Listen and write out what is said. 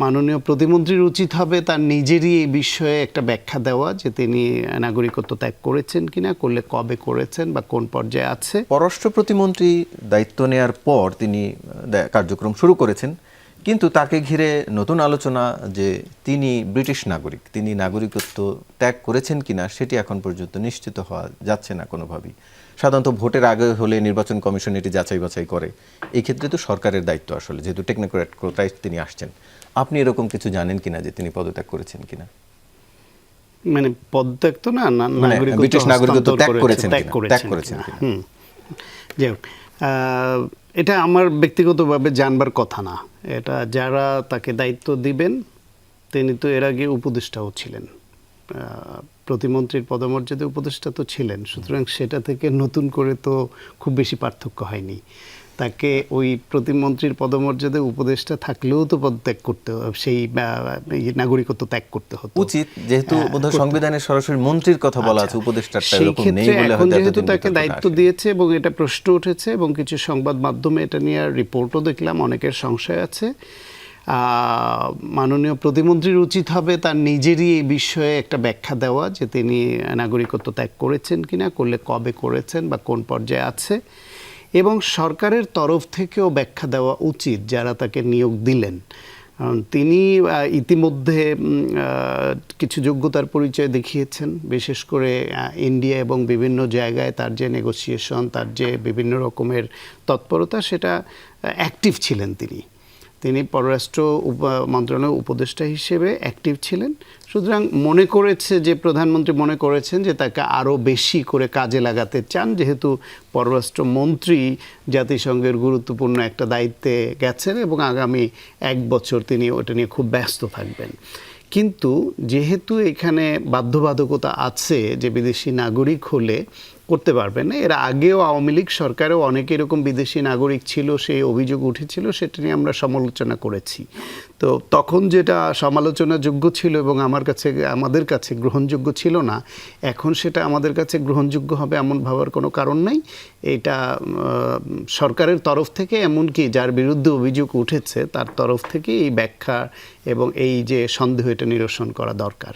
মাননীয় প্রতিমন্ত্রীর উচিত হবে তার নিজেরই এই বিষয়ে একটা ব্যাখ্যা দেওয়া যে তিনি নাগরিকত্ব ত্যাগ করেছেন কিনা, করলে কবে করেছেন বা কোন পর্যায়ে আছে। পররাষ্ট্র প্রতিমন্ত্রী দায়িত্ব নেয়ার পর তিনি কার্যক্রম শুরু করেছেন, কিন্তু তাকে ঘিরে নতুন আলোচনা যে তিনি ব্রিটিশ নাগরিক, তিনি নাগরিকত্ব ত্যাগ করেছেন কিনা সেটি এখন পর্যন্ত নিশ্চিত হওয়া যাচ্ছে না কোনোভাবেই। সাধারণত ভোটের আগে হলে নির্বাচন কমিশন এটি যাচাই বাছাই করে। এই ক্ষেত্রে তো সরকারের দায়িত্ব আসলে, যেহেতু টেকনোক্র্যাট কোটায় তিনি আসছেন। আপনি এরকম কিছু জানেন কিনা যে তিনি পদত্যাগ করেছেন কিনা? মানে পদত্যাগ তো না, ব্রিটিশ নাগরিকত্ব ত্যাগ করেছেন কিনা। যাই হোক, এটা আমার ব্যক্তিগতভাবে জানবার কথা না। এটা যারা তাকে দায়িত্ব দিবেন, তিনি তো এর আগে উপদেষ্টাও ছিলেন, প্রতিমন্ত্রীর পদমর্যাদা উপদেষ্টা তো ছিলেন, সুতরাং সেটা থেকে নতুন করে তো খুব বেশি পার্থক্য হয়নি। তাকে ওই প্রতিমন্ত্রীর পদমর্যাদায় উপদেষ্টা থাকলেও তো পদত্যাগ করতে, সেই নাগরিকত্ব ত্যাগ করতে হতো উচিত, যেহেতু বোধহয় সংবিধানের সরাসরি মন্ত্রীর কথা বলা আছে, উপদেষ্টারটা এরকম নেই বলে এখন যেহেতু তাকে দায়িত্ব দিয়েছে এবং এটা প্রশ্ন উঠেছে এবং কিছু সংবাদ মাধ্যমে এটা নিয়ে রিপোর্টও দেখলাম, অনেকের সংশয় আছে। মাননীয় প্রতিমন্ত্রীর উচিত হবে তার নিজেরই এই বিষয়ে একটা ব্যাখ্যা দেওয়া যে তিনি নাগরিকত্ব ত্যাগ করেছেন কিনা, করলে কবে করেছেন বা কোন পর্যায়ে আছে। এবং সরকারের তরফ থেকেও ব্যাখ্যা দেওয়া উচিত যারা তাকে নিয়োগ দিলেন। তিনি ইতিমধ্যে কিছু যোগ্যতার পরিচয় দেখিয়েছেন, বিশেষ করে ইন্ডিয়া এবং বিভিন্ন জায়গায় তার যে নেগোসিয়েশন, তার যে বিভিন্ন রকমের তৎপরতা, সেটা অ্যাক্টিভ ছিলেন তিনি পররাষ্ট্র মন্ত্রণালয়ের উপদেষ্টা হিসেবে অ্যাক্টিভ ছিলেন। সুতরাং মনে করেছে যে প্রধানমন্ত্রী মনে করেছেন যে তাকে আরও বেশি করে কাজে লাগাতে চান, যেহেতু পররাষ্ট্রমন্ত্রী জাতিসংঘের গুরুত্বপূর্ণ একটা দায়িত্বে গেছেন এবং আগামী 1 বছর তিনি ওটা নিয়ে খুব ব্যস্ত থাকবেন। কিন্তু যেহেতু এখানে বাধ্যবাধকতা আছে যে বিদেশি নাগরিক হলে করতে পারবেন না, এর আগেও আওয়ামী লীগ সরকারেও অনেকে এরকম বিদেশি নাগরিক ছিল, সেই অভিযোগ উঠেছিল, সেটা নিয়ে আমরা সমালোচনা করেছি। তো তখন যেটা সমালোচনাযোগ্য ছিল এবং আমাদের কাছে গ্রহণযোগ্য ছিল না, এখন সেটা আমাদের কাছে গ্রহণযোগ্য হবে এমন ভাবার কোনো কারণ নেই। এটা সরকারের তরফ থেকে, এমনকি যার বিরুদ্ধে অভিযোগ উঠেছে তার তরফ থেকে এই ব্যাখ্যা এবং এই যে সন্দেহ, এটা নিরসন করা দরকার।